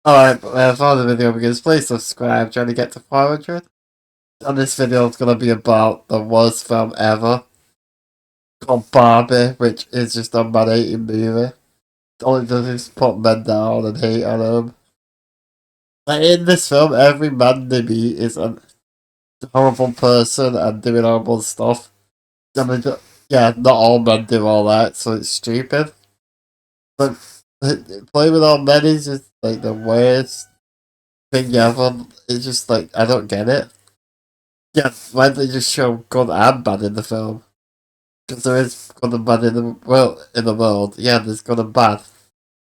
Alright, before the video begins, please subscribe, trying to get to 400. And this video is going to be about the worst film ever, called Barbie, which is just a man-hating movie. All it does is put men down and hate on them. Like, in this film, every man they meet is a horrible person and doing horrible stuff. Yeah, not all men do all that, so it's stupid. But playing with all men is just like the worst thing ever. It's just like, I don't get it. Yeah, why don't they just show good and bad in the film? Because there is good and bad in the world. Yeah, there's good and bad.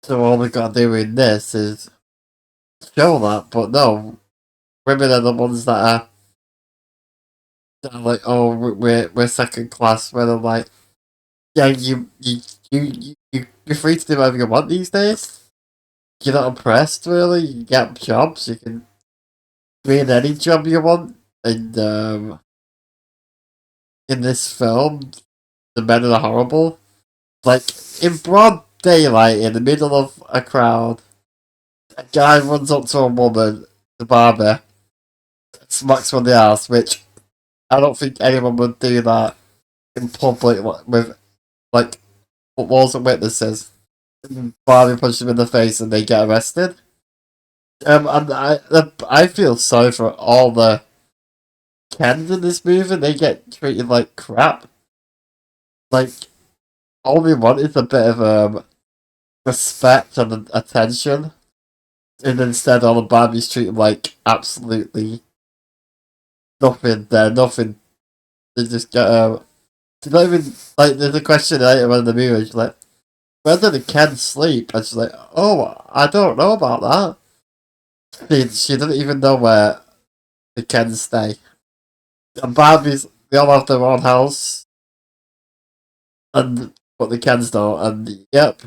So all we gotta do in this is show that. But no, women are the ones that are like, oh, we're second class. Where they're like, yeah, you're free to do whatever you want these days. You're not oppressed, really. You get jobs. You can be in any job you want. And in this film, the men are horrible. Like, in broad daylight, in the middle of a crowd, a guy runs up to a woman, the barber, smacks her on the ass, which I don't think anyone would do that in public with, like, walls and witnesses. Barbie punches him in the face and they get arrested. And I feel sorry for all the Kens in this movie. They get treated like crap. Like, all we want is a bit of respect and attention. And instead, all the Barbies treat them like absolutely nothing. They're nothing. They just get. They don't even like. There's a question later on in the movie. She's like, "Where did the Ken sleep?" And she's like, "Oh, I don't know about that." She doesn't even know where the Kens stay. And Barbies, they all have their own house, and but the Kens don't. And yep,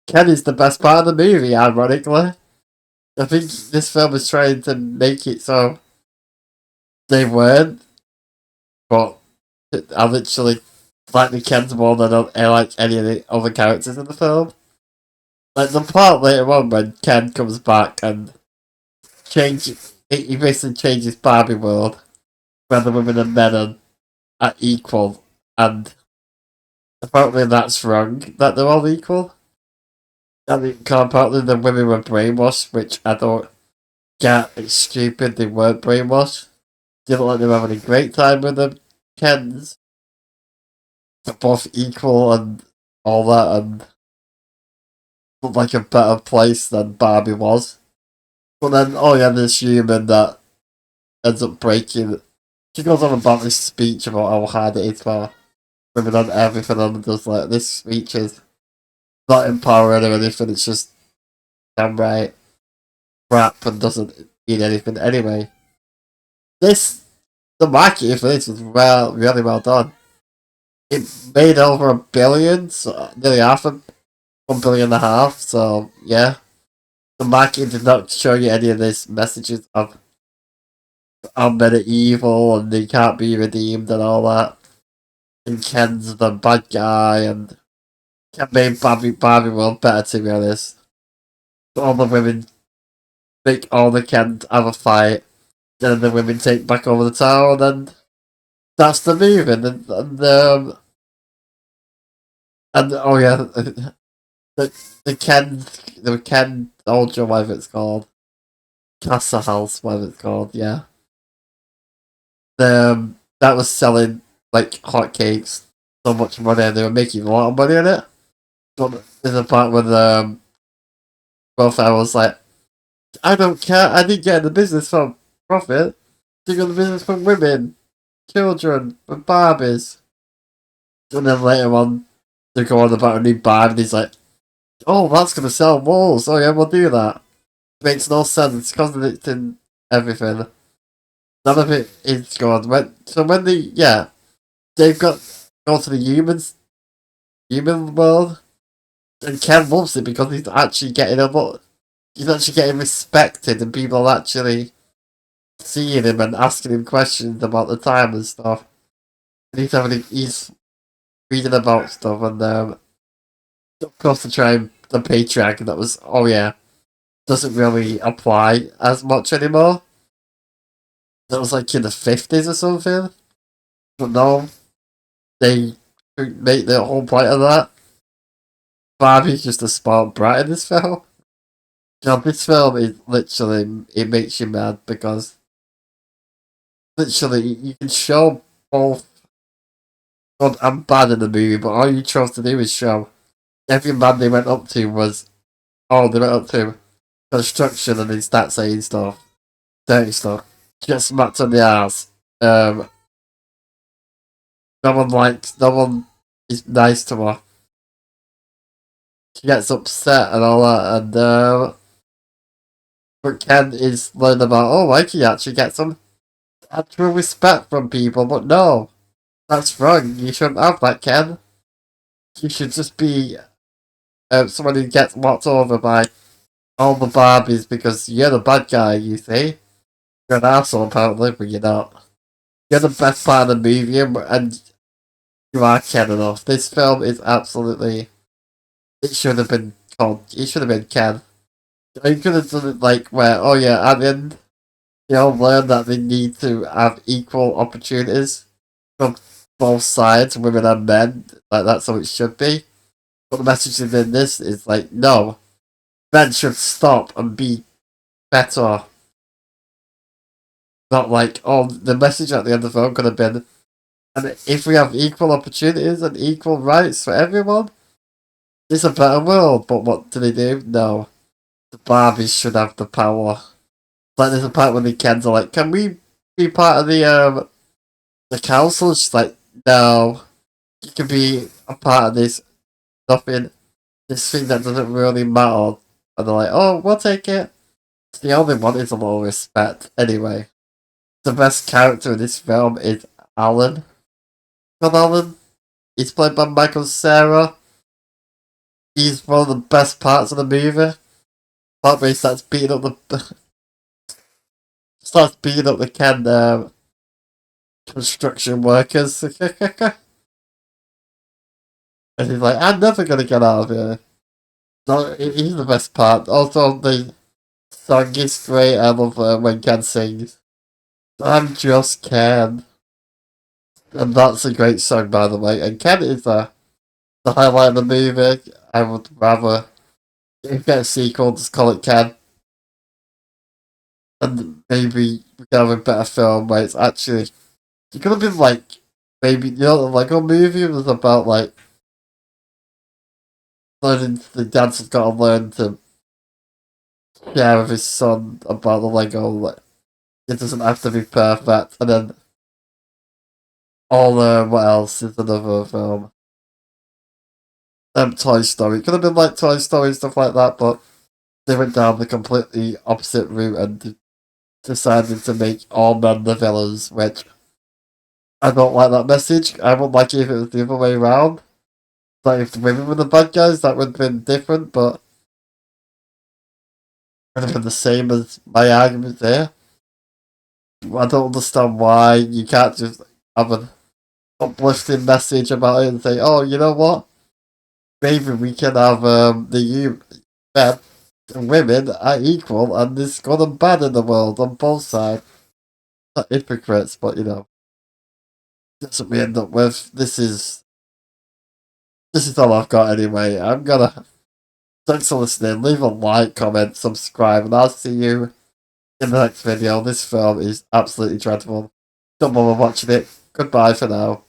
Ken is the best part of the movie. Ironically, I think this film is trying to make it so they weren't, but I literally like the Kens more than I like any of the other characters in the film. Like the part later on when Ken comes back and he basically changes Barbie world where the women and men are equal, and apparently that's wrong, that they're all equal. I mean, apparently the women were brainwashed, which I don't get. It's stupid, they weren't brainwashed. Didn't like them having a great time with the Kens. They're both equal and all that, and looked like a better place than Barbie was. But then, oh yeah, this human that ends up breaking. She goes on about this speech about how hard it is for women on everything, and does like this speech is not empowering or anything. It's just downright crap and doesn't mean anything anyway. This the marketing for this was really well done. It made over 1 billion, so nearly half a 1.5 billion. So yeah, the marketing did not show you any of these messages of how men are evil and they can't be redeemed and all that. And Ken's the bad guy and Ken made Barbie world better, to be honest. All the women make all the Ken have a fight, then the women take back over the town, and that's the movie. And oh yeah, the Ken Ultra, whatever it's called, Casa House, whatever it's called, yeah. That was selling like hotcakes, so much money, and they were making a lot of money on it. But there's a part where the welfare was like, I don't care, I didn't get in the business for profit. I got in the business for women, children, for Barbies. And then later on, they go on about a new Barbie, and he's like, oh, that's gonna sell walls. Oh yeah, we'll do that. Makes no sense, contradicting everything. None of it is good. They've got go to the human world, and Ken loves it because he's actually getting a lot. He's actually getting respected, and people are actually seeing him and asking him questions about the time and stuff. And he's reading about stuff, and of course the patriarch, that was, oh yeah. doesn't really apply as much anymore. That was like in the 50s or something. But no, they make the whole point of that. Barbie's just a smart brat in this film. This film is literally, it makes you mad because literally you can show both good and bad in the movie, but all you chose to do is show every man they went up to was, oh, they went up to construction and they start saying stuff, dirty stuff. She gets smacked on the ass. No one is nice to her. She gets upset and all that, and but Ken is learning about, oh, I can actually get some actual respect from people, but no, that's wrong. You shouldn't have that, Ken. You should just be someone who gets walked over by all the Barbies because you're the bad guy, you see. You're an asshole, apparently, but you're not. You're the best part of the movie, and you are Ken enough. This film is absolutely. It should have been called. It should have been Ken. You could have done it like where, oh yeah, at the end, they all learn that they need to have equal opportunities from both sides, women and men. Like that's how it should be. But the message in this is like, no, men should stop and be better. Not like, oh, the message at the end of the film could have been, and if we have equal opportunities and equal rights for everyone, it's a better world. But what do they do? No, the Barbies should have the power. Like there's a part when the kids are like, can we be part of the council? She's like, no, you can be a part of this nothing, this thing that doesn't really matter. And they're like, oh, we'll take it. The only one is a little respect. Anyway, the best character in this film is Alan. Not Alan. He's played by Michael Cera. He's one of the best parts of the movie. Part where he starts beating up the Ken construction workers. And he's like, I'm never gonna get out of here. So he's the best part. Also, the song is great. I love when Ken sings. I'm just Ken. And that's a great song, by the way. And Ken is the highlight of the movie. I would rather, if you get a sequel, just call it Ken. And maybe we can have a better film where it's actually. It could have been like, maybe, you know, the Lego movie was about like, learning, the dad's got to learn to share with his son about the Lego. Like, it doesn't have to be perfect. And then, all, what else is another film? Toy Story. It could have been like Toy Story and stuff like that, but they went down the completely opposite route and decided to make all men the villains, which I don't like that message. I would like it if it was the other way around. Like if the women were the bad guys, that would have been different, but it would have been the same as my argument there. I don't understand why you can't just have an uplifting message about it and say, oh, you know what? Maybe we can have the men and women are equal and there's good and bad in the world on both sides. Not hypocrites, but you know. That's what we end up with. This is all I've got anyway. I'm gonna thanks for listening. Leave a like, comment, subscribe, and I'll see you in the next video. This film is absolutely dreadful. Don't bother watching it. Goodbye for now.